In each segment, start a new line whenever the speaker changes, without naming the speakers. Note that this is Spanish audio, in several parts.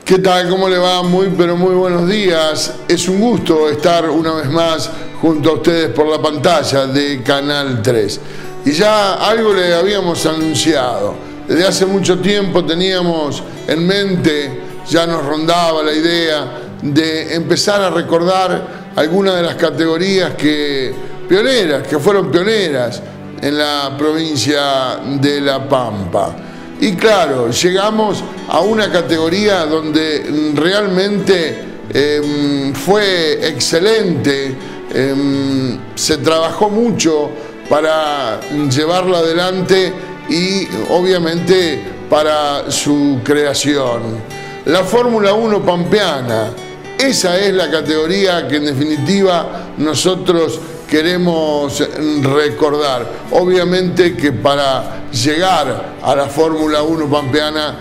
¿Qué tal? ¿Cómo le va? Muy, pero muy buenos días. Es un gusto estar una vez más junto a ustedes por la pantalla de Canal 3. Y ya algo le habíamos anunciado. Desde hace mucho tiempo teníamos en mente, ya nos rondaba la idea de empezar a recordar algunas de las categorías que fueron pioneras en la provincia de La Pampa. Y claro, llegamos a una categoría donde realmente fue excelente, se trabajó mucho para llevarla adelante y obviamente para su creación. La Fórmula 1 pampeana, esa es la categoría que en definitiva nosotros queremos recordar. Obviamente que para llegar a la Fórmula 1 pampeana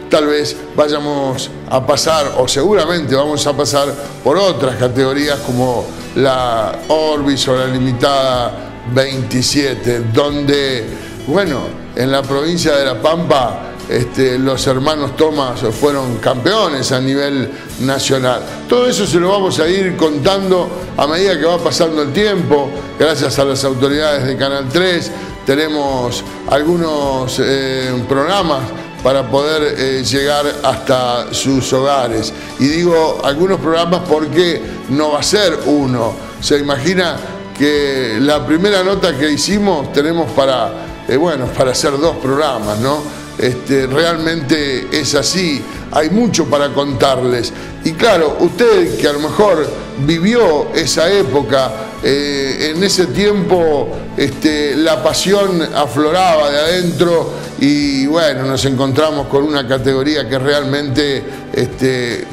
tal vez vayamos a pasar, o seguramente vamos a pasar por otras categorías como la Orbis o la Limitada 27, donde, bueno, en la provincia de La Pampa los hermanos Thomas fueron campeones a nivel nacional. Todo eso se lo vamos a ir contando a medida que va pasando el tiempo. Gracias a las autoridades de Canal 3 tenemos algunos programas para poder llegar hasta sus hogares. Y digo algunos programas porque no va a ser uno. Se imagina que la primera nota que hicimos tenemos para hacer 2 programas, ¿no? Realmente es así, hay mucho para contarles. Y claro, usted que a lo mejor vivió esa época, en ese tiempo la pasión afloraba de adentro y bueno, nos encontramos con una categoría que realmente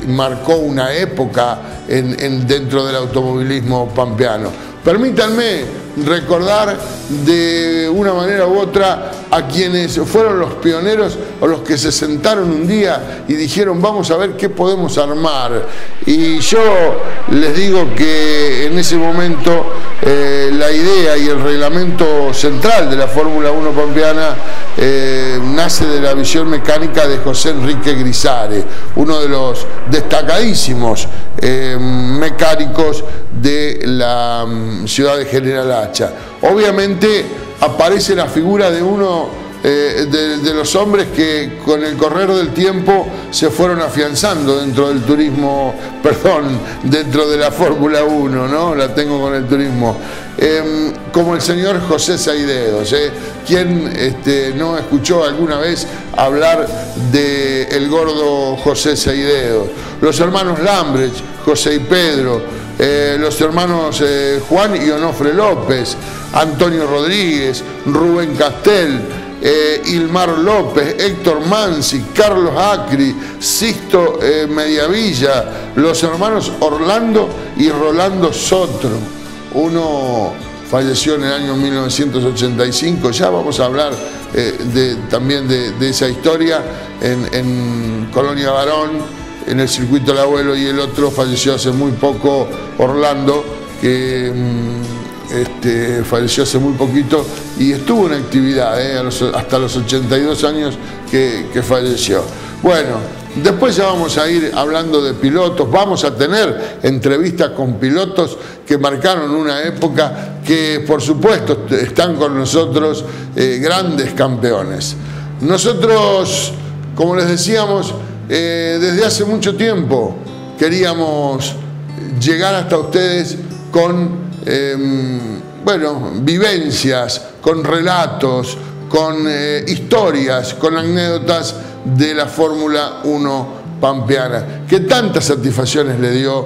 marcó una época dentro del automovilismo pampeano. Permítanme recordar de una manera u otra a quienes fueron los pioneros o los que se sentaron un día y dijeron vamos a ver qué podemos armar. Y yo les digo que en ese momento la idea y el reglamento central de la Fórmula 1 pampeana nace de la visión mecánica de José Enrique Grisare, uno de los destacadísimos mecánicos de la ciudad de General Hacha. Obviamente aparece la figura de uno de los hombres que con el correr del tiempo se fueron afianzando dentro del turismo, dentro de la Fórmula 1, ¿no? La tengo con el turismo. Como el señor José Saidedos, quien no escuchó alguna vez hablar del gordo José Saidedos, los hermanos Lambrecht, José y Pedro, los hermanos Juan y Onofre López, Antonio Rodríguez, Rubén Castel, Ilmar López, Héctor Mansi, Carlos Acri, Sisto Mediavilla, los hermanos Orlando y Rolando Sotro. Uno falleció en el año 1985, ya vamos a hablar también de esa historia en Colonia Barón, en el circuito del abuelo, y el otro falleció hace muy poco, Orlando, que falleció hace muy poquito y estuvo en actividad hasta los 82 años que falleció. Bueno, después ya vamos a ir hablando de pilotos, vamos a tener entrevistas con pilotos que marcaron una época, que por supuesto están con nosotros grandes campeones. Nosotros, como les decíamos, desde hace mucho tiempo queríamos llegar hasta ustedes con vivencias, con relatos, con historias, con anécdotas de la Fórmula 1 pampeana, que tantas satisfacciones le dio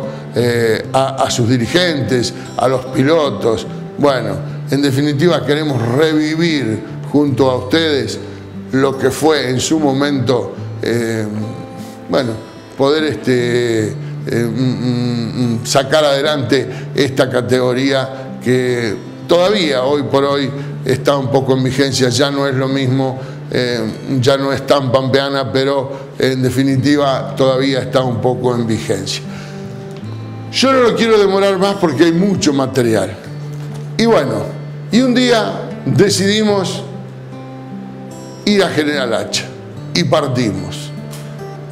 a sus dirigentes, a los pilotos. Bueno, en definitiva queremos revivir junto a ustedes lo que fue en su momento, poder sacar adelante esta categoría que todavía hoy por hoy está un poco en vigencia. Ya no es lo mismo, ya no es tan pampeana, pero en definitiva todavía está un poco en vigencia. Yo no lo quiero demorar más porque hay mucho material. Y bueno, y un día decidimos ir a General Hacha y partimos.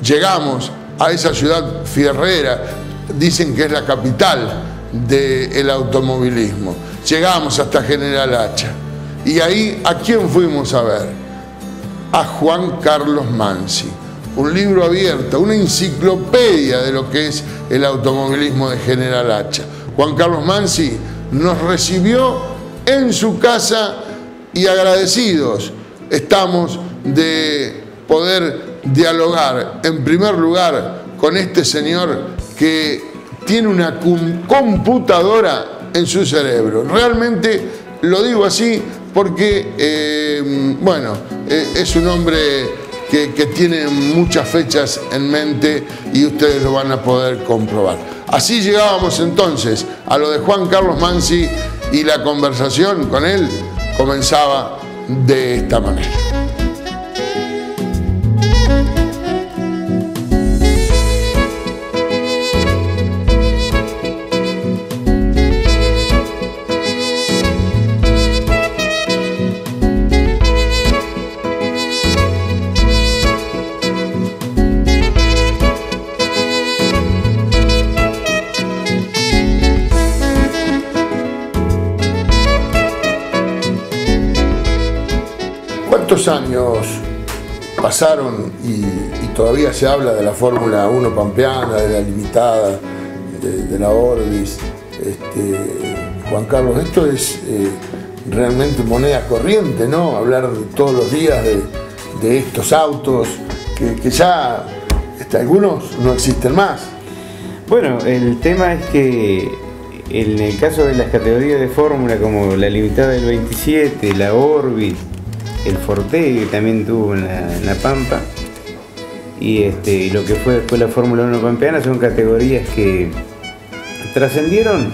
Llegamos a esa ciudad fierrera, dicen que es la capital del automovilismo. Llegamos hasta General Hacha. Y ahí, ¿a quién fuimos a ver? A Juan Carlos Mansi. Un libro abierto, una enciclopedia de lo que es el automovilismo de General Hacha. Juan Carlos Mansi nos recibió en su casa y agradecidos estamos de poder dialogar en primer lugar con este señor que tiene una computadora en su cerebro. Realmente lo digo así porque, es un hombre que tiene muchas fechas en mente y ustedes lo van a poder comprobar. Así llegábamos entonces a lo de Juan Carlos Mansi y la conversación con él comenzaba de esta manera. ¿Cuántos años pasaron y todavía se habla de la Fórmula 1 pampeana, de la limitada, de la Orbis? Juan Carlos, esto es realmente moneda corriente, ¿no? Hablar todos los días de estos autos que ya algunos no existen más.
Bueno, el tema es que en el caso de las categorías de Fórmula como la limitada del 27, la Orbis, el Forte, que también tuvo en la Pampa, y lo que fue después la Fórmula 1 pampeana, son categorías que trascendieron,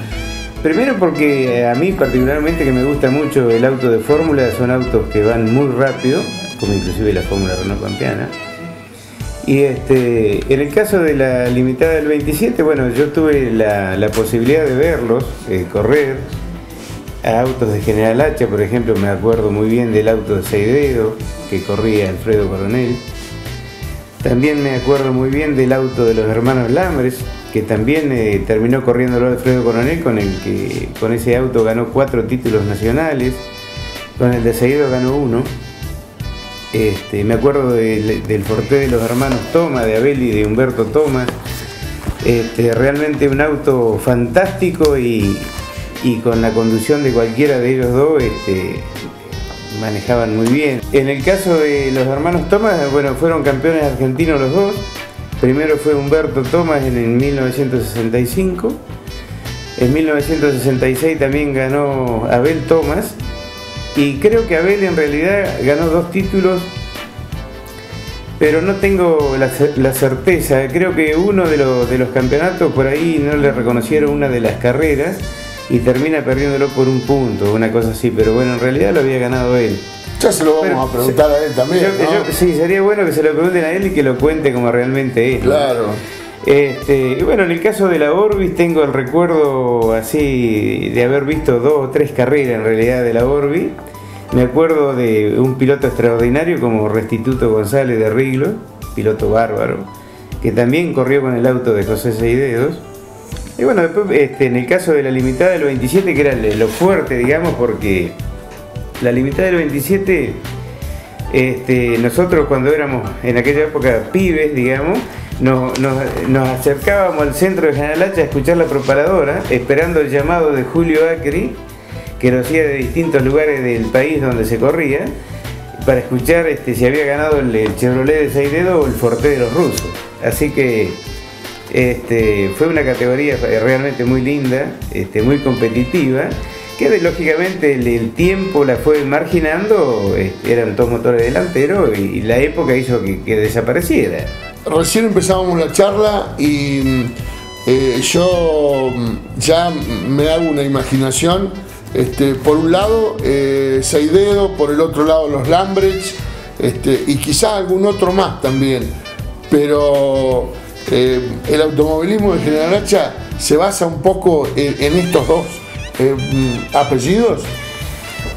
primero porque a mí particularmente, que me gusta mucho el auto de Fórmula, son autos que van muy rápido, como inclusive la Fórmula Renault pampeana. Y en el caso de la limitada del 27, bueno, yo tuve la posibilidad de verlos correr a autos de General Hacha. Por ejemplo, me acuerdo muy bien del auto de Seidedo que corría Alfredo Coronel. También me acuerdo muy bien del auto de los hermanos Lambres, que también terminó corriéndolo Alfredo Coronel, con ese auto ganó 4 títulos nacionales, con el de Seidedo ganó 1. Me acuerdo del Forte de los hermanos Thomas, de Abel y de Humberto Thomas. Realmente un auto fantástico y con la conducción de cualquiera de ellos dos manejaban muy bien. En el caso de los hermanos Thomas, bueno, fueron campeones argentinos los dos. Primero fue Humberto Thomas en 1965. En 1966 también ganó Abel Thomas. Y creo que Abel en realidad ganó 2 títulos, pero no tengo la certeza. Creo que uno de los campeonatos por ahí no le reconocieron una de las carreras y termina perdiéndolo por 1 punto, una cosa así, pero bueno, en realidad lo había ganado él.
Ya se lo vamos a preguntar a él también, ¿no?
Sí, sería bueno que se lo pregunten a él y que lo cuente como realmente es, ¿no?
Claro.
Y bueno, en el caso de la Orbis tengo el recuerdo así de haber visto 2 o 3 carreras en realidad de la Orbis. Me acuerdo de un piloto extraordinario como Restituto González de Riglo, piloto bárbaro, que también corrió con el auto de José Seidedos. Y bueno, después en el caso de la limitada del 27, que era lo fuerte, digamos, porque la limitada del 27, nosotros cuando éramos en aquella época pibes, digamos, nos acercábamos al centro de General Hacha a escuchar la propaladora, esperando el llamado de Julio Acri, que lo hacía de distintos lugares del país donde se corría, para escuchar si había ganado el Chevrolet de Seidedo o el Forte de los rusos. Así que fue una categoría realmente muy linda, muy competitiva, que lógicamente el tiempo la fue marginando. Eran 2 motores delanteros y la época hizo que desapareciera.
Recién empezábamos la charla y yo ya me hago una imaginación. Por un lado Seidedo, por el otro lado los Lambrecht, y quizá algún otro más también, pero el automovilismo de General Hacha se basa un poco en estos 2 apellidos.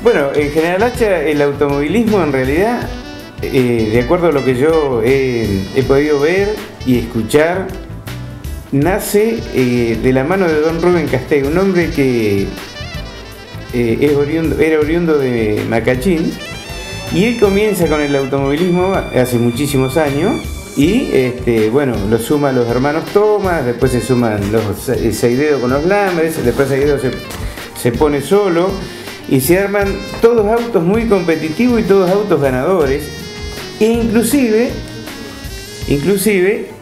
Bueno, en General Hacha el automovilismo en realidad, de acuerdo a lo que yo he podido ver y escuchar nace de la mano de don Rubén Castell, un hombre que era oriundo de Macachín, y él comienza con el automovilismo hace muchísimos años y bueno, lo suman los hermanos Thomas, después se suman los Saidedo con los Lambres, después Saidedo se pone solo y se arman todos autos muy competitivos y todos autos ganadores, e inclusive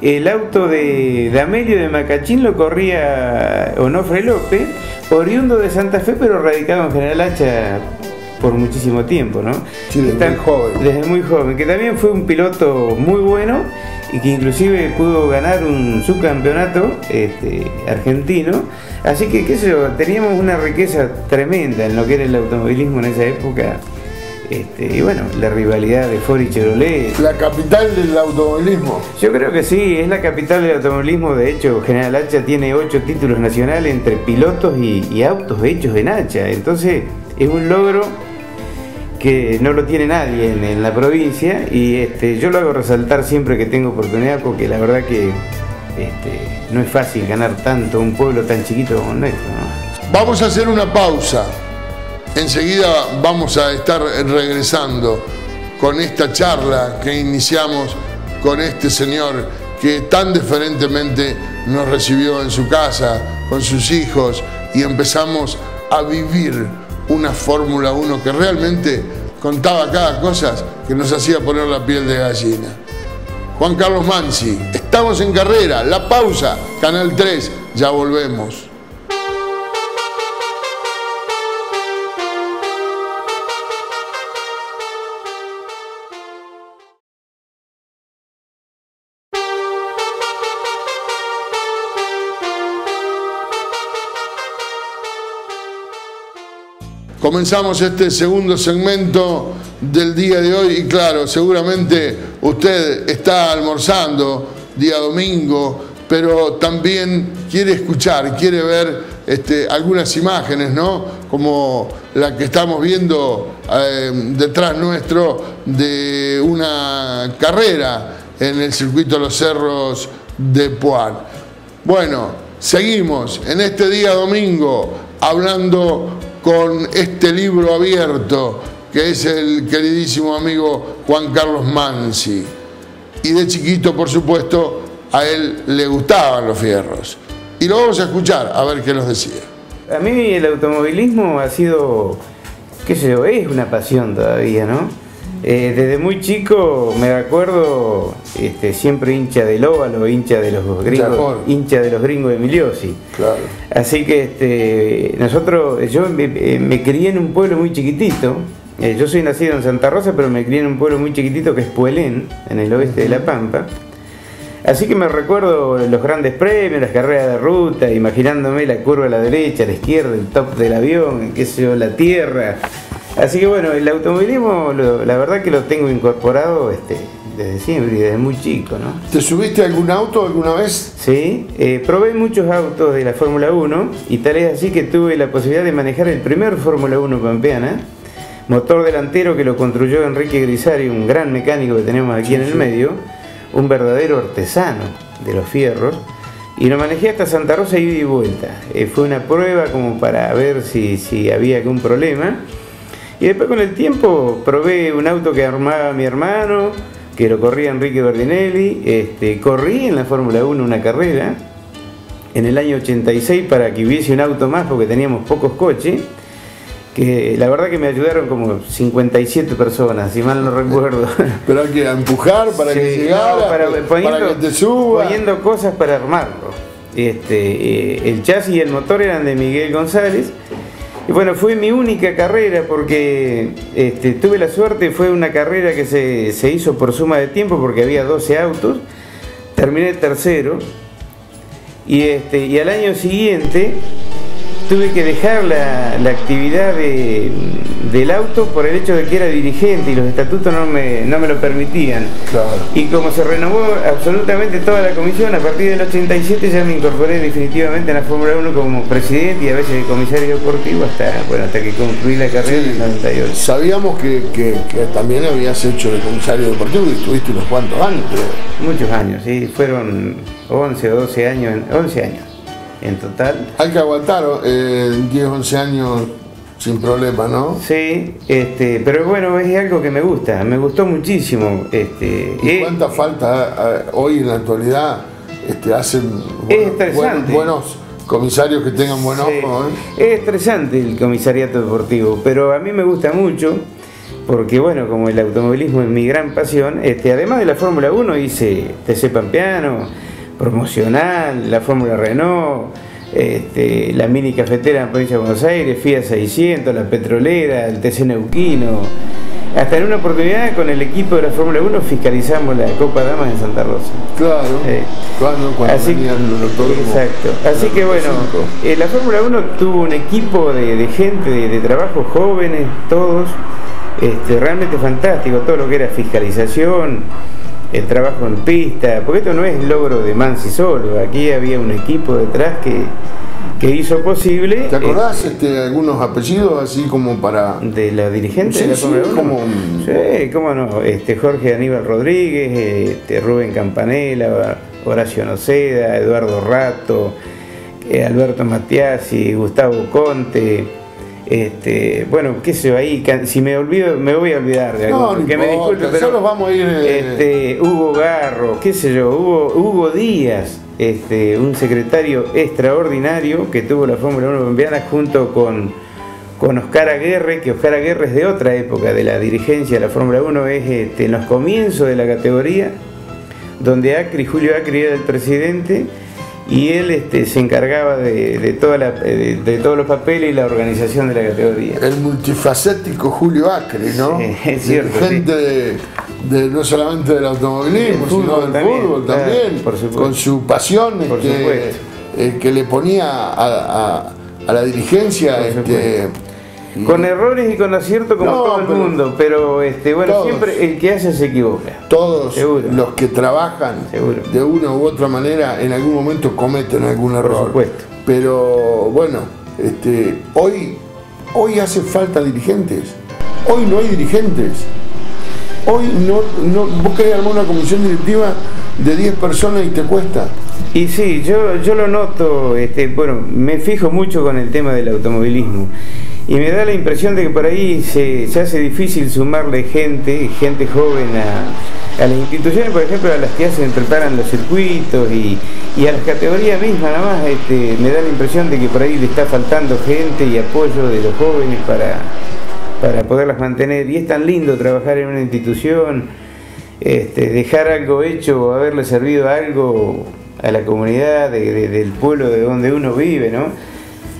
el auto de Amelio de Macachín lo corría Onofre López, oriundo de Santa Fe, pero radicado en General Hacha por muchísimo tiempo, ¿no?
Sí,
desde muy joven, que también fue un piloto muy bueno y que inclusive pudo ganar un subcampeonato argentino. Así que, qué sé yo, teníamos una riqueza tremenda en lo que era el automovilismo en esa época. Y bueno, la rivalidad de Ford y Chevrolet.
¿La capital del automovilismo?
Yo creo que sí, es la capital del automovilismo. De hecho, General Hacha tiene 8 títulos nacionales entre pilotos y autos hechos en Hacha. Entonces, es un logro que no lo tiene nadie en la provincia, y yo lo hago resaltar siempre que tengo oportunidad, porque la verdad que no es fácil ganar tanto un pueblo tan chiquito como nuestro, ¿no?
Vamos a hacer una pausa. Enseguida vamos a estar regresando con esta charla que iniciamos con este señor que tan deferentemente nos recibió en su casa, con sus hijos, y empezamos a vivir una Fórmula 1 que realmente contaba cada cosa que nos hacía poner la piel de gallina. Juan Carlos Mansi, estamos en carrera, la pausa, Canal 3, ya volvemos. Comenzamos este segundo segmento del día de hoy y claro, seguramente usted está almorzando día domingo, pero también quiere escuchar, quiere ver algunas imágenes, ¿no? Como la que estamos viendo detrás nuestro de una carrera en el circuito de los Cerros de Puan. Bueno, seguimos en este día domingo hablando con este libro abierto que es el queridísimo amigo Juan Carlos Mansi. Y de chiquito, por supuesto, a él le gustaban los fierros. Y lo vamos a escuchar, a ver qué nos decía.
A mí el automovilismo ha sido, qué sé yo, es una pasión todavía, ¿no? Desde muy chico me acuerdo, siempre hincha del óvalo, hincha de los gringos de Miliosi.
Claro.
Así que yo me crié en un pueblo muy chiquitito. Yo soy nacido en Santa Rosa, pero me crié en un pueblo muy chiquitito que es Puelén, en el oeste de La Pampa. Así que me recuerdo los grandes premios, las carreras de ruta, imaginándome la curva a la derecha, a la izquierda, el top del avión, qué sé yo, la tierra. Así que bueno, el automovilismo, la verdad que lo tengo incorporado desde siempre y desde muy chico, ¿no?
¿Te subiste a algún auto alguna vez?
Sí, probé muchos autos de la Fórmula 1 y tal es así que tuve la posibilidad de manejar el primer Fórmula 1 pampeana, motor delantero que lo construyó Enrique Grisari, un gran mecánico que tenemos aquí en el medio, un verdadero artesano de los fierros, y lo manejé hasta Santa Rosa ida y vuelta. Fue una prueba como para ver si había algún problema. Y después con el tiempo probé un auto que armaba mi hermano, que lo corría Enrique Berdinelli. Corrí en la Fórmula 1 una carrera en el año 86 para que hubiese un auto más porque teníamos pocos coches, que la verdad que me ayudaron como 57 personas, si mal no recuerdo.
Pero hay que empujar para que llegara,
no,
para que te suba.
Poniendo cosas para armarlo. El chasis y el motor eran de Miguel González. Y bueno, fue mi única carrera porque tuve la suerte, fue una carrera que se hizo por suma de tiempo porque había 12 autos, terminé tercero y al año siguiente tuve que dejar la actividad del auto por el hecho de que era dirigente y los estatutos no me lo permitían.
Claro.
Y como se renovó absolutamente toda la comisión, a partir del 87 ya me incorporé definitivamente en la Fórmula 1 como presidente y a veces de comisario deportivo hasta que concluí la carrera en el 98.
Sabíamos que también habías hecho de comisario deportivo y estuviste unos cuantos años, creo.
Muchos años, sí, fueron 11 o 12 años, 11 años en total.
Hay que aguantar 10, 11 años sin problema, ¿no?
Sí, pero bueno, es algo que me gustó muchísimo.
¿Y cuánta falta hoy en la actualidad hacen buenos comisarios que tengan buen ojo?
Sí. Es estresante el comisariato deportivo, pero a mí me gusta mucho porque, bueno, como el automovilismo es mi gran pasión, además de la Fórmula 1 hice TC Pampeano, Promocional, la Fórmula Renault, la Mini Cafetera en Provincia de Buenos Aires, Fiat 600, la Petrolera, el TC Neuquino. Hasta en una oportunidad con el equipo de la Fórmula 1 fiscalizamos la Copa Damas en Santa Rosa.
Claro, cuando venían los autódromos.
Exacto. Así que bueno, la Fórmula 1 tuvo un equipo de gente, de trabajo, jóvenes, todos, realmente fantástico, todo lo que era fiscalización, el trabajo en pista, porque esto no es logro de Mansi solo, aquí había un equipo detrás que hizo posible.
¿Te acordás algunos apellidos así como para...?
¿De la dirigente de la
Fórmula 1?
Sí, cómo no, Jorge Aníbal Rodríguez, Rubén Campanella, Horacio Noceda, Eduardo Rato, Alberto Matiasi, Gustavo Conte. Bueno, qué sé yo, ahí, si me olvido, me voy a olvidar de algo.
No,
que me disculpe, pero
nosotros vamos a ir...
Hugo Garro, qué sé yo, Hugo Díaz, un secretario extraordinario que tuvo la Fórmula 1 Pampeana junto con Oscar Aguerre, que Oscar Aguerre es de otra época de la dirigencia de la Fórmula 1, es en los comienzos de la categoría, donde Julio Acri era el presidente, y él se encargaba de todos los papeles y la organización de la categoría.
El multifacético Julio Acri, ¿no?
Sí, es cierto.
Gente de no solamente del automovilismo, sino del fútbol también,
por supuesto.
Con su pasión que le ponía a la dirigencia.
Con errores y con acierto como todo el mundo, pero bueno, todos, siempre el que hace se equivoca.
Todos
seguro.
Los que trabajan de una u otra manera en algún momento cometen algún error.
Por supuesto.
Pero bueno, hoy hace falta dirigentes. Hoy no hay dirigentes. Hoy no vos querés armar una comisión directiva de 10 personas y te cuesta.
Y sí, yo lo noto, bueno, me fijo mucho con el tema del automovilismo. Y me da la impresión de que por ahí se hace difícil sumarle gente joven a las instituciones, por ejemplo, a las que preparan los circuitos y a las categorías mismas, nada más. Me da la impresión de que por ahí le está faltando gente y apoyo de los jóvenes para poderlas mantener. Y es tan lindo trabajar en una institución, dejar algo hecho o haberle servido algo a la comunidad del pueblo de donde uno vive, ¿no?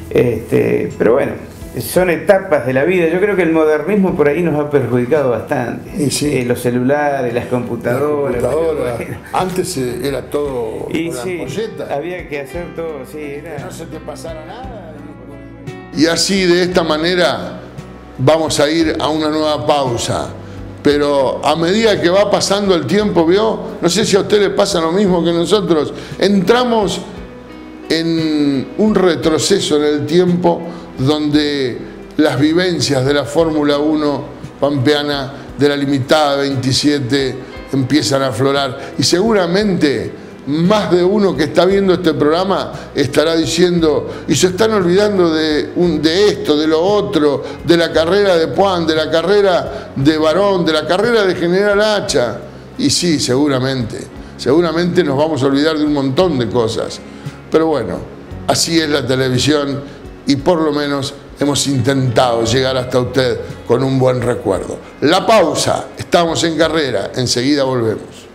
Pero bueno, son etapas de la vida. Yo creo que el modernismo por ahí nos ha perjudicado bastante.
Y sí.
Los celulares, las computadoras.
Antes era todo
y sí, había que hacer todo, sí,
que no se te pasara nada. Y así, de esta manera, vamos a ir a una nueva pausa. Pero a medida que va pasando el tiempo, ¿vio? No sé si a usted le pasa lo mismo que nosotros. Entramos en un retroceso en el tiempo donde las vivencias de la Fórmula 1 pampeana, de la limitada 27, empiezan a aflorar. Y seguramente más de uno que está viendo este programa estará diciendo, y se están olvidando de esto, de lo otro, de la carrera de Puan, de la carrera de Barón, de la carrera de General Hacha. Y sí, seguramente nos vamos a olvidar de un montón de cosas. Pero bueno, así es la televisión y por lo menos hemos intentado llegar hasta usted con un buen recuerdo. La pausa, estamos en carrera, enseguida volvemos.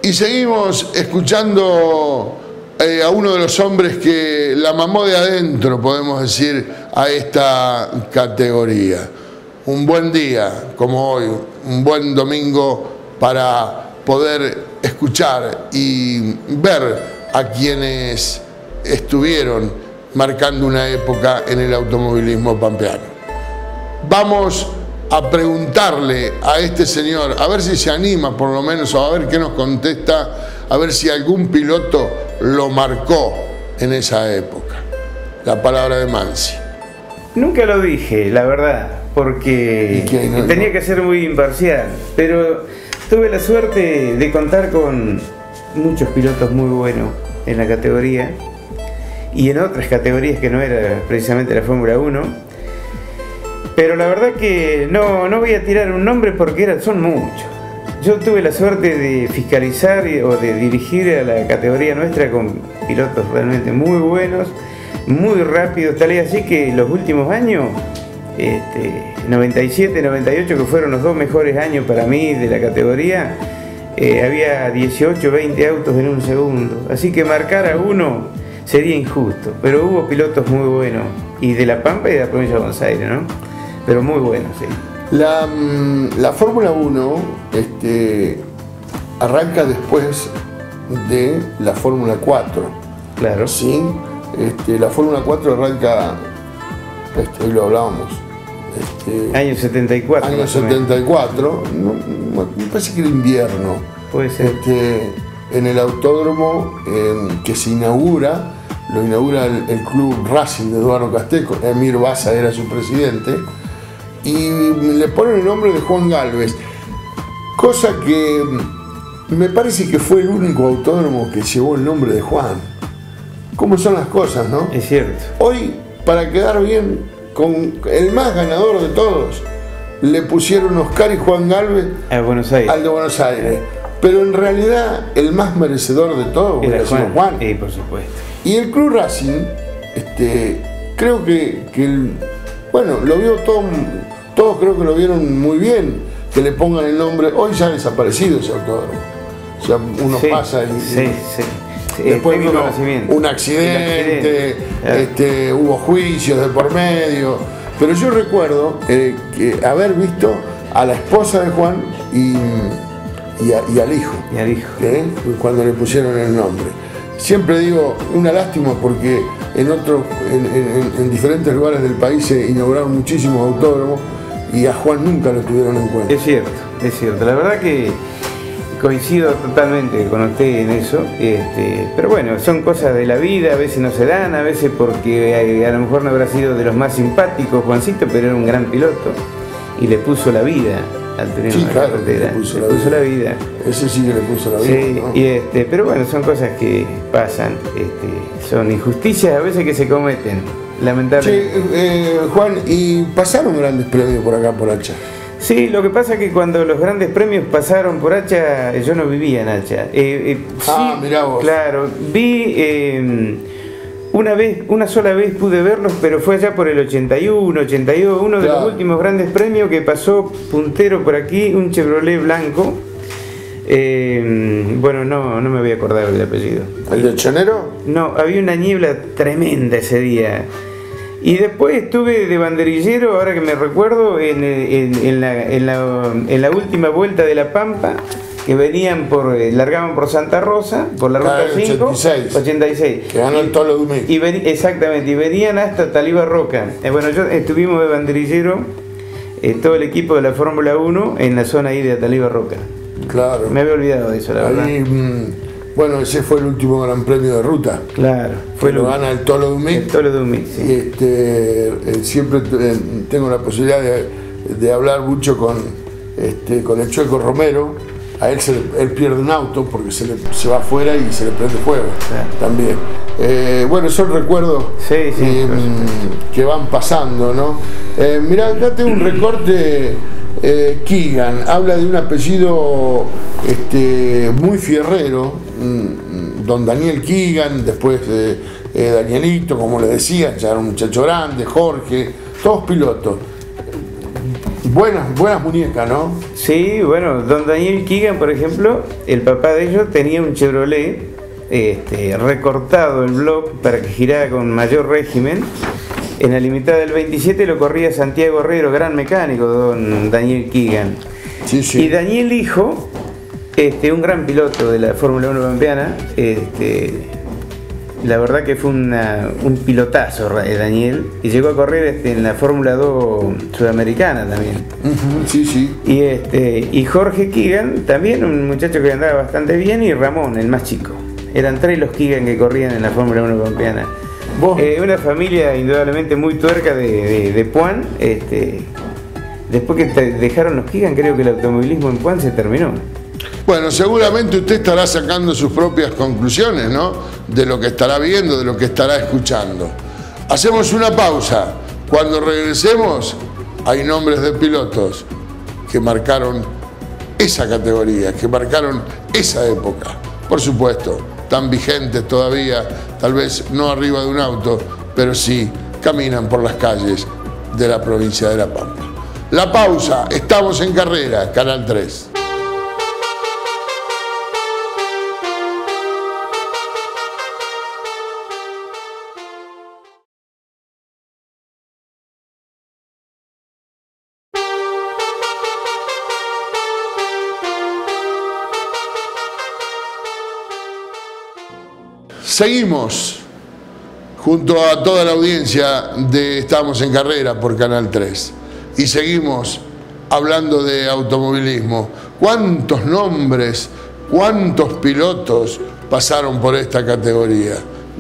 Y seguimos escuchando a uno de los hombres que la mamó de adentro, podemos decir, a esta categoría. Un buen día como hoy, un buen domingo para poder escuchar y ver a quienes estuvieron marcando una época en el automovilismo pampeano. Vamos a preguntarle a este señor, a ver si se anima por lo menos, o a ver qué nos contesta, a ver si algún piloto lo marcó en esa época. La palabra de Mansi.
Nunca lo dije, la verdad, porque tenía que ser muy imparcial, pero tuve la suerte de contar con muchos pilotos muy buenos en la categoría y en otras categorías que no era precisamente la Fórmula 1, pero la verdad que no voy a tirar un nombre porque son muchos. Yo tuve la suerte de fiscalizar o de dirigir a la categoría nuestra con pilotos realmente muy buenos, muy rápidos, tal y así que los últimos años, 97, 98, que fueron los 2 mejores años para mí de la categoría, había 18, 20 autos en un segundo, así que marcar a uno sería injusto, pero hubo pilotos muy buenos, y de La Pampa y de la provincia de Buenos Aires, ¿no? Pero muy buenos, sí.
La Fórmula 1 arranca después de la Fórmula 4.
Claro.
¿Sí? La Fórmula 4 arranca, hoy lo hablábamos,
año 74.
Año 74, me parece que era invierno.
Puede ser.
En el autódromo que se inaugura, lo inaugura el Club Racing de Eduardo Casteco, Emir Baza era su presidente, y le ponen el nombre de Juan Galvez, cosa que me parece que fue el único autódromo que llevó el nombre de Juan. ¿Cómo son las cosas, no?
Es cierto.
Hoy, para quedar bien con el más ganador de todos, le pusieron Oscar y Juan Galvez
a Buenos Aires.
Al de Buenos Aires. Pero en realidad el más merecedor de todos
era
Juan.
Por supuesto.
Y el Club Racing, creo que lo vio todos creo que lo vieron muy bien, que le pongan el nombre. Hoy ya ha desaparecido ese autódromo. O sea, uno pasa y...
Sí.
Después vino un accidente, hubo juicios de por medio, pero yo recuerdo que haber visto a la esposa de Juan y al hijo, cuando le pusieron el nombre. Siempre digo, una lástima porque en diferentes lugares del país se inauguraron muchísimos autódromos y a Juan nunca lo tuvieron en cuenta.
Es cierto, la verdad que coincido totalmente con usted en eso, pero bueno, son cosas de la vida, a veces no se dan, a veces porque a lo mejor no habrá sido de los más simpáticos Juancito, pero era un gran piloto y le puso la vida al tener una carretera. Le puso la vida.
Ese sí que le puso la vida.
Sí, ¿no? Pero bueno, son cosas que pasan, son injusticias a veces que se cometen, lamentablemente.
Sí, Juan, y pasaron grandes premios por acá, por Hacha.
Sí, lo que pasa es que cuando los grandes premios pasaron por Hacha, yo no vivía en Hacha.
Mirá vos.
Claro, vi una sola vez pude verlos, pero fue allá por el 81, 82, uno de los últimos grandes premios que pasó puntero por aquí, un Chevrolet blanco. No me voy a acordar del apellido.
¿El de Chonero?
No, había una niebla tremenda ese día. Y después estuve de banderillero, ahora que me recuerdo, en la última vuelta de La Pampa, que largaban por Santa Rosa, por la ruta 5, 86.
Que ganó el Tolo Dumí.
Exactamente, y venían hasta Talibá Roca. Estuvimos de banderillero, todo el equipo de la Fórmula 1, en la zona ahí de Talibá Roca.
Claro.
Me había olvidado de eso, la verdad.
Bueno, ese fue el último gran premio de ruta.
Claro.
Lo gana el Tolo Dumí.
El Tolo Dumí, sí.
Y siempre tengo la posibilidad de hablar mucho con el Chueco Romero. A él pierde un auto porque se va afuera y se le prende fuego. También. Son recuerdos que van pasando, ¿no? Mirá, acá tengo un recorte. Keegan habla de un apellido muy fierrero, don Daniel Keegan, después Danielito, como le decía, ya era un muchacho grande, Jorge, todos pilotos. Buenas muñecas, ¿no?
Sí, bueno, don Daniel Keegan, por ejemplo, el papá de ellos tenía un Chevrolet recortado el block para que girara con mayor régimen. En la limitada del 27 lo corría Santiago Herrero, gran mecánico, don Daniel Keegan.
Sí, sí.
Y Daniel Hijo, un gran piloto de la Fórmula 1 pampeana, la verdad que fue un pilotazo Daniel, y llegó a correr en la Fórmula 2 sudamericana también.
Sí, sí.
Y Jorge Keegan, también un muchacho que andaba bastante bien, y Ramón, el más chico. Eran 3 los Keegan que corrían en la Fórmula 1 pampeana. Una familia indudablemente muy tuerca de Puan. Después que dejaron los Keegan, creo que el automovilismo en Puan se terminó.
Bueno, seguramente usted estará sacando sus propias conclusiones, ¿no? De lo que estará viendo, de lo que estará escuchando. Hacemos una pausa. Cuando regresemos, hay nombres de pilotos que marcaron esa categoría, que marcaron esa época. Por supuesto, tan vigentes todavía, tal vez no arriba de un auto, pero sí caminan por las calles de la provincia de La Pampa. La pausa, estamos en carrera, Canal 3. Seguimos junto a toda la audiencia de Estamos en Carrera por Canal 3 y seguimos hablando de automovilismo. ¿Cuántos nombres, cuántos pilotos pasaron por esta categoría?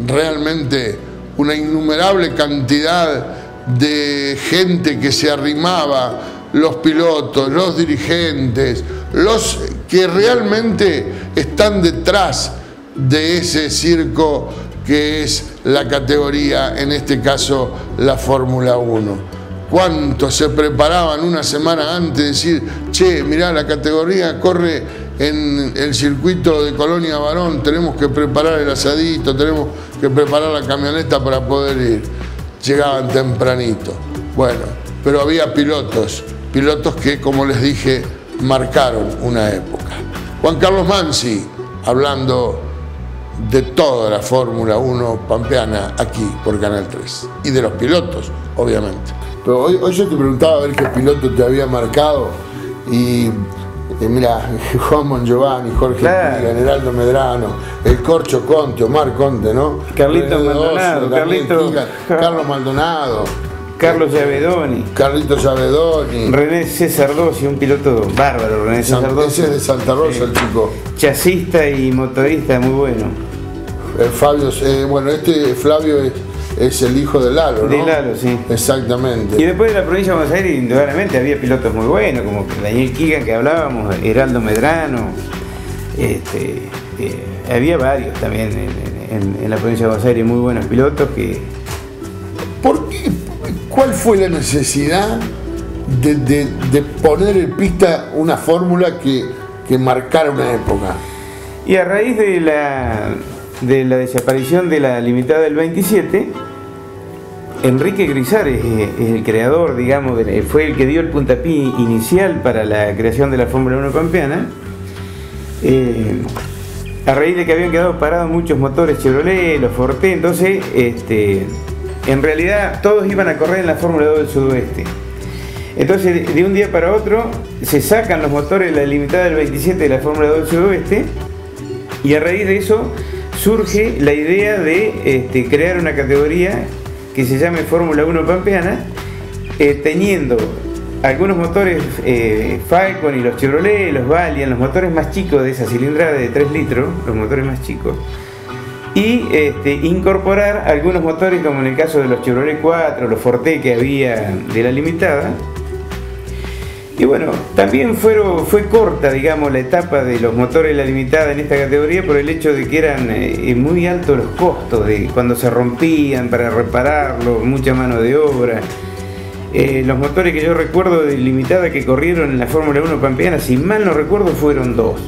Realmente una innumerable cantidad de gente que se arrimaba, los pilotos, los dirigentes, los que realmente están detrás de ese circo que es la categoría, en este caso la Fórmula 1. ¿Cuántos se preparaban una semana antes de decir, che, mirá, la categoría corre en el circuito de Colonia Varón, tenemos que preparar el asadito, tenemos que preparar la camioneta para poder ir? Llegaban tempranito. Bueno, pero había pilotos que, como les dije, marcaron una época. Juan Carlos Mansi, hablando de toda la Fórmula 1 pampeana aquí por Canal 3 y de los pilotos, obviamente. Pero hoy yo te preguntaba a ver qué piloto te había marcado y mira, Juan Mongiovanni, Jorge Keegan, Heraldo Medrano, el Corcho Conte, Omar Conte, ¿no?
Carlito Maldonado,
Carlos Maldonado,
Carlos Llavedoni,
Carlitos Llavedoni,
René César Dossi, un piloto bárbaro, René César Dossi.
Ese es de Santa Rosa, el chico.
Chasista y motorista muy bueno.
Fabio, Flavio es el hijo de Lalo, ¿no?
De Lalo, sí.
Exactamente.
Y después de la provincia de Buenos Aires, indudablemente había pilotos muy buenos, como Daniel Keegan, que hablábamos, Heraldo Medrano. Había varios también en la provincia de Buenos Aires, muy buenos pilotos que...
¿Por qué? ¿Cuál fue la necesidad de poner en pista una fórmula que marcara una época?
Y a raíz de la desaparición de la limitada del 27, Enrique Grisar es el creador, digamos, fue el que dio el puntapié inicial para la creación de la Fórmula 1 pampeana. A raíz de que habían quedado parados muchos motores Chevrolet, los Forte, entonces en realidad todos iban a correr en la Fórmula 2 del Sudoeste. Entonces de un día para otro se sacan los motores de la limitada del 27 de la Fórmula 2 del Sudoeste, y a raíz de eso surge la idea de crear una categoría que se llame Fórmula 1 pampeana, teniendo algunos motores Falcon y los Chevrolet, los Valiant, los motores más chicos de esa cilindrada de 3 litros, los motores más chicos, y incorporar algunos motores como en el caso de los Chevrolet 4, los Forte que había de la limitada. Y bueno, también fue corta, digamos, la etapa de los motores de la limitada en esta categoría por el hecho de que eran muy altos los costos de cuando se rompían para repararlos, mucha mano de obra. Los motores que yo recuerdo de limitada que corrieron en la Fórmula 1 pampeana, si mal no recuerdo, fueron dos: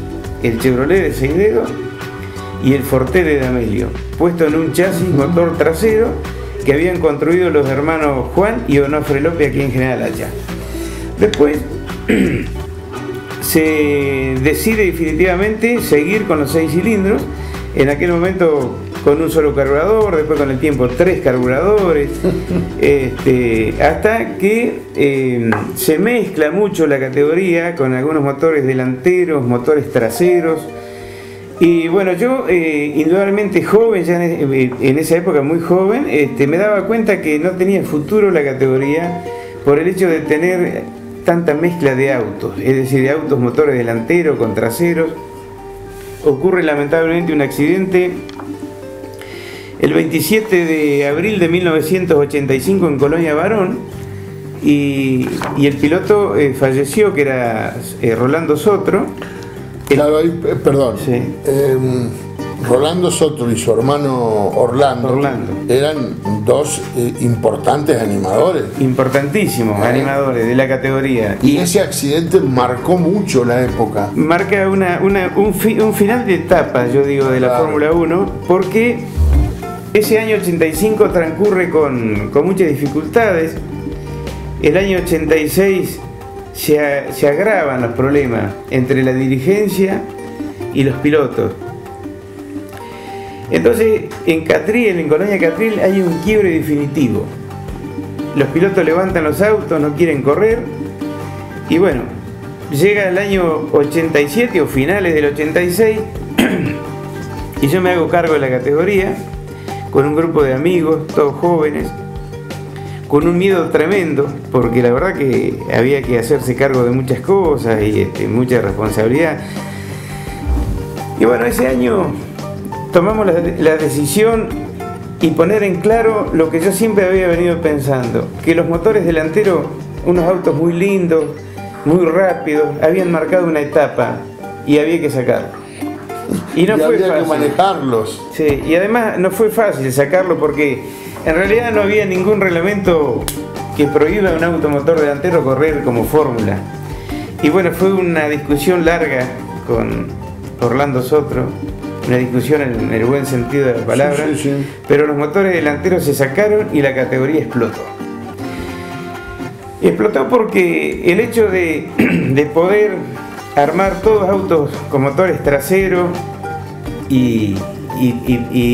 el Chevrolet de 6 dedos y el Forte de D'Amelio, puesto en un chasis motor trasero que habían construido los hermanos Juan y Onofre López aquí en General Hacha. Después se decide definitivamente seguir con los 6 cilindros, En aquel momento con un solo carburador, después con el tiempo 3 carburadores, hasta que se mezcla mucho la categoría con algunos motores delanteros, motores traseros. Y bueno, yo indudablemente joven, ya en esa época muy joven, me daba cuenta que no tenía futuro la categoría por el hecho de tener tanta mezcla de autos, es decir, de autos motores delanteros con traseros. Ocurre lamentablemente un accidente el 27 de abril de 1985 en Colonia Barón y el piloto falleció, que era Rolando Sotro.
Claro, perdón.
Sí.
Rolando Sotro y su hermano Orlando eran dos importantes animadores.
Importantísimos animadores de la categoría.
Y ese accidente marcó mucho la época.
Marca un final de etapa, yo digo, de la Fórmula 1, porque ese año 85 transcurre con muchas dificultades. El año 86 se agravan los problemas entre la dirigencia y los pilotos. Entonces, en Catril, en Colonia Catril, hay un quiebre definitivo. Los pilotos levantan los autos, no quieren correr. Y bueno, llega el año 87 o finales del 86 y yo me hago cargo de la categoría con un grupo de amigos, todos jóvenes, con un miedo tremendo, porque la verdad que había que hacerse cargo de muchas cosas y mucha responsabilidad. Y bueno, ese año tomamos la decisión y poner en claro lo que yo siempre había venido pensando, que los motores delanteros, unos autos muy lindos, muy rápidos, habían marcado una etapa y había que sacarlo. Y no fue fácil.
Que manejarlos.
Sí, y además no fue fácil sacarlo porque en realidad no había ningún reglamento que prohíba a un automotor delantero correr como fórmula. Y bueno, fue una discusión larga con Orlando Sotro, una discusión en el buen sentido de la palabra, sí. Pero los motores delanteros se sacaron y la categoría explotó. Explotó porque el hecho de poder armar todos autos con motores traseros y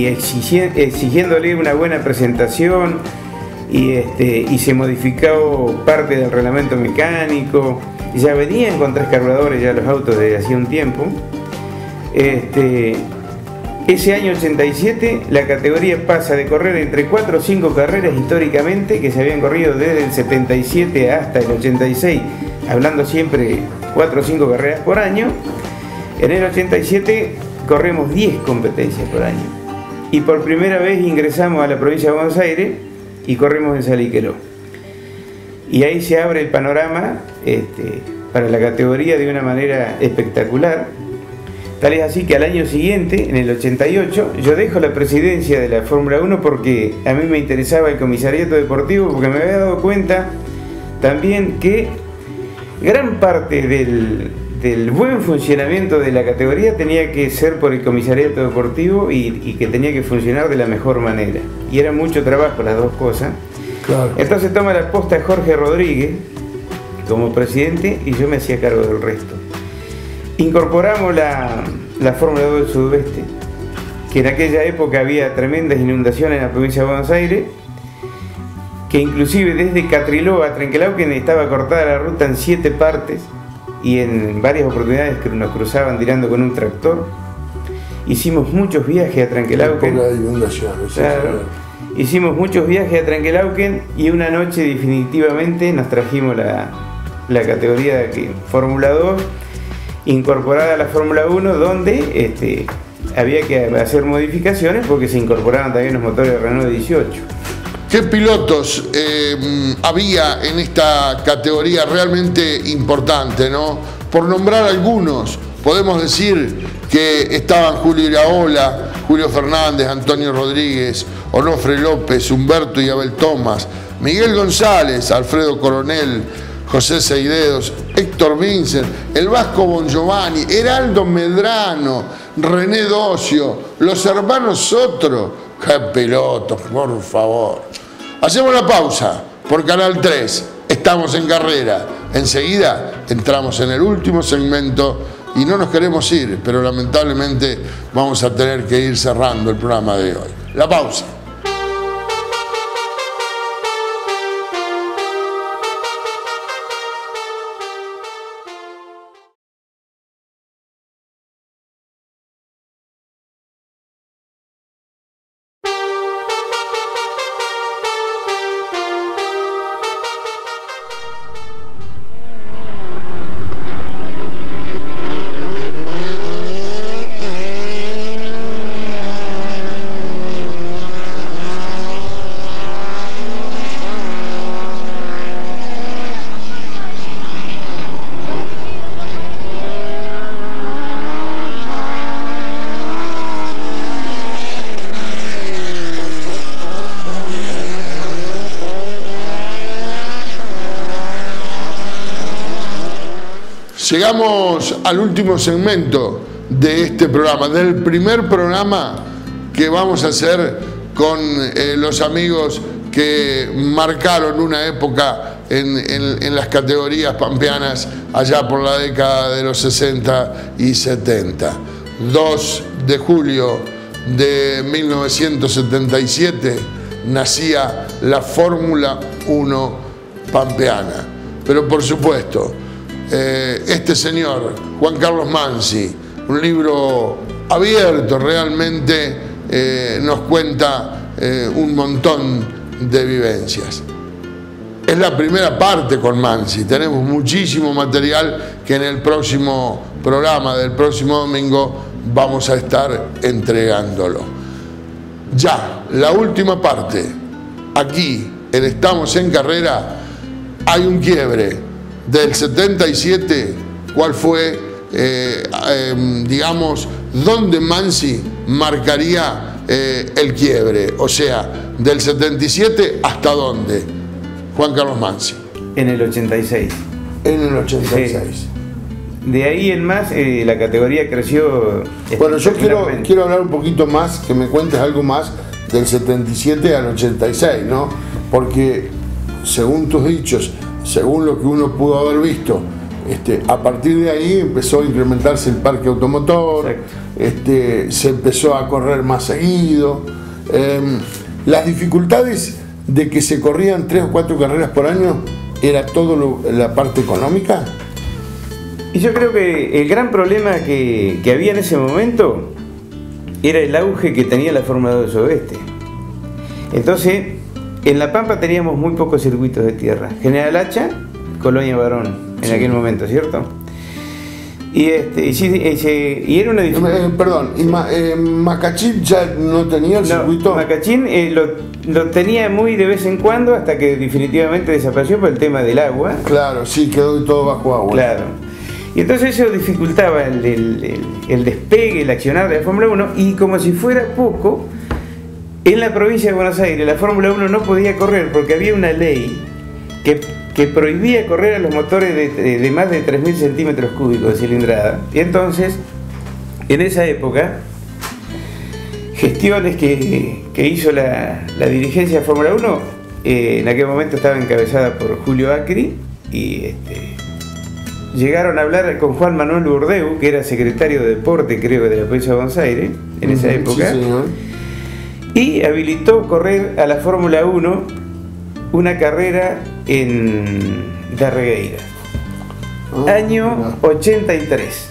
exigiéndole una buena presentación y se modificó parte del reglamento mecánico, ya venían con 3 carburadores ya los autos desde hacía un tiempo. Ese año 87 la categoría pasa de correr entre 4 o 5 carreras históricamente que se habían corrido desde el 77 hasta el 86, hablando siempre 4 o 5 carreras por año. En el 87 corremos 10 competencias por año y por primera vez ingresamos a la provincia de Buenos Aires y corremos en Salliqueló. Y ahí se abre el panorama para la categoría de una manera espectacular. Tal es así que al año siguiente, en el 88, yo dejo la presidencia de la Fórmula 1 porque a mí me interesaba el comisariato deportivo, porque me había dado cuenta también que gran parte del buen funcionamiento de la categoría tenía que ser por el comisariato deportivo y que tenía que funcionar de la mejor manera. Y era mucho trabajo las dos cosas. Claro. Entonces toma la posta Jorge Rodríguez como presidente y yo me hacía cargo del resto. Incorporamos la Fórmula 2 del Sudoeste, que en aquella época había tremendas inundaciones en la provincia de Buenos Aires, que inclusive desde Catriló a Trenquelauquen estaba cortada la ruta en 7 partes y en varias oportunidades que nos cruzaban tirando con un tractor. Hicimos muchos viajes a Trenquelauquen. Claro, hicimos muchos viajes a Trenquelauquen y una noche definitivamente nos trajimos la categoría de Fórmula 2 incorporada a la Fórmula 1, donde había que hacer modificaciones porque se incorporaban también los motores de Renault 18.
¿Qué pilotos había en esta categoría realmente importante, ¿no? Por nombrar algunos, podemos decir que estaban Julio Iraola, Julio Fernández, Antonio Rodríguez, Onofre López, Humberto y Abel Tomás, Miguel González, Alfredo Coronel, José Seidedos, Héctor Vincent, el Vasco Bongiovanni, Heraldo Medrano, René Docio, los hermanos Sotro. ¡Qué pilotos, por favor! Hacemos la pausa por Canal 3. Estamos en carrera. Enseguida entramos en el último segmento y no nos queremos ir, pero lamentablemente vamos a tener que ir cerrando el programa de hoy. La pausa. Llegamos al último segmento de este programa, del primer programa que vamos a hacer con los amigos que marcaron una época en las categorías pampeanas allá por la década de los 60 y 70. 2 de julio de 1977 nacía la Fórmula 1 pampeana. Pero por supuesto, este señor, Juan Carlos Mansi, un libro abierto realmente, nos cuenta un montón de vivencias. Es la primera parte con Mansi, tenemos muchísimo material que en el próximo programa del próximo domingo vamos a estar entregándolo. Ya, la última parte, aquí en Estamos en Carrera, hay un quiebre del 77, ¿cuál fue, digamos, dónde Mansi marcaría el quiebre? O sea, del 77 ¿hasta dónde, Juan Carlos Mansi?
En el 86.
En el 86.
Sí. De ahí en más, la categoría creció.
Bueno, yo quiero hablar un poquito más, que me cuentes algo más del 77 al 86, ¿no? Porque, según tus dichos, según lo que uno pudo haber visto, a partir de ahí empezó a incrementarse el parque automotor, se empezó a correr más seguido. Las dificultades de que se corrían 3 o 4 carreras por año, ¿era todo la parte económica?
Y yo creo que el gran problema que había en ese momento era el auge que tenía la Fórmula 2 del Oeste. Entonces, en La Pampa teníamos muy pocos circuitos de tierra. General Hacha, Colonia Barón, en aquel momento, ¿cierto? Y era una dificultad.
Perdón, ¿y Macachín ya no tenía el circuito?
Macachín lo tenía muy de vez en cuando, hasta que definitivamente desapareció por el tema del agua.
Claro, sí, quedó todo bajo agua.
Claro. Y entonces eso dificultaba el despegue, el accionar de la Fórmula 1, y como si fuera poco, en la provincia de Buenos Aires la Fórmula 1 no podía correr porque había una ley que prohibía correr a los motores de más de 3.000 centímetros cúbicos de cilindrada. Y entonces, en esa época, gestiones que hizo la dirigencia de Fórmula 1, en aquel momento estaba encabezada por Julio Acri, y llegaron a hablar con Juan Manuel Burdeu, que era secretario de Deporte, creo, de la provincia de Buenos Aires, en esa época. Sí, señor. Y habilitó correr a la Fórmula 1 una carrera en Darregueira, año 83.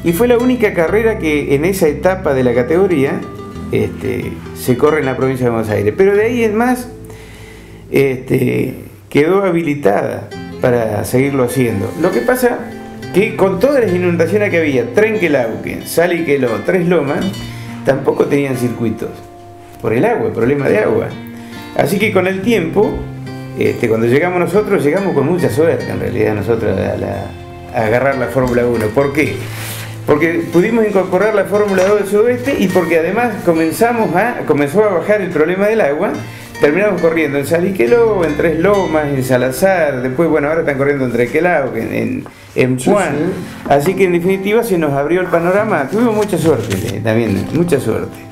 Y fue la única carrera que en esa etapa de la categoría se corre en la provincia de Buenos Aires. Pero de ahí en más quedó habilitada para seguirlo haciendo. Lo que pasa que con todas las inundaciones que había, Trenquelauquen, Saliqueló, Tres Lomas, tampoco tenían circuitos. Por el agua, el problema de agua. Así que con el tiempo, cuando llegamos nosotros, llegamos con mucha suerte en realidad nosotros a agarrar la Fórmula 1. ¿Por qué? Porque pudimos incorporar la Fórmula 2 del Sudoeste y porque además comenzó a bajar el problema del agua. Terminamos corriendo en Saliqueló, en Tres Lomas, en Salazar, después, bueno, ahora están corriendo en Trenquelauquen, en Puan. Sí, sí. Así que en definitiva se nos abrió el panorama. Tuvimos mucha suerte también, mucha suerte.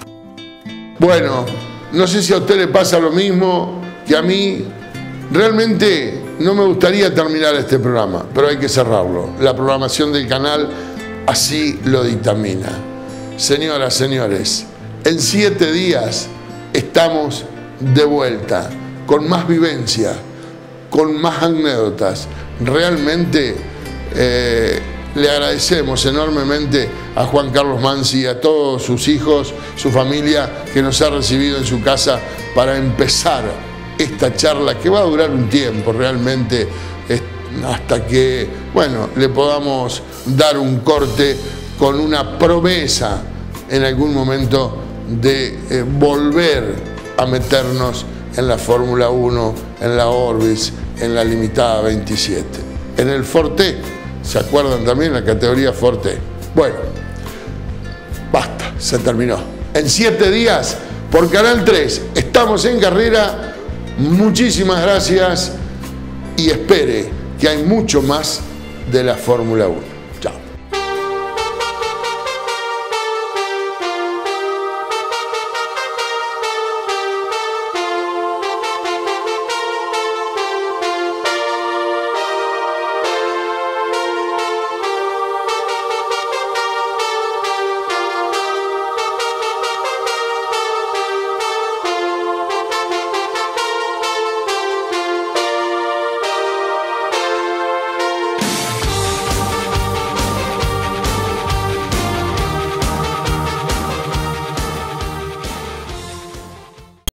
Bueno, no sé si a usted le pasa lo mismo que a mí. Realmente no me gustaría terminar este programa, pero hay que cerrarlo. La programación del canal así lo dictamina. Señoras, señores, en 7 días estamos de vuelta, con más vivencia, con más anécdotas. Realmente le agradecemos enormemente a Juan Carlos Mansi y a todos sus hijos, su familia, que nos ha recibido en su casa para empezar esta charla que va a durar un tiempo realmente, hasta que, bueno, le podamos dar un corte con una promesa en algún momento de volver a meternos en la Fórmula 1, en la Orbis, en la limitada 27. En el Forte, ¿se acuerdan también? La categoría Forte. Bueno, basta, se terminó. En 7 días, por Canal 3, estamos en carrera. Muchísimas gracias y espere que hay mucho más de la Fórmula 1.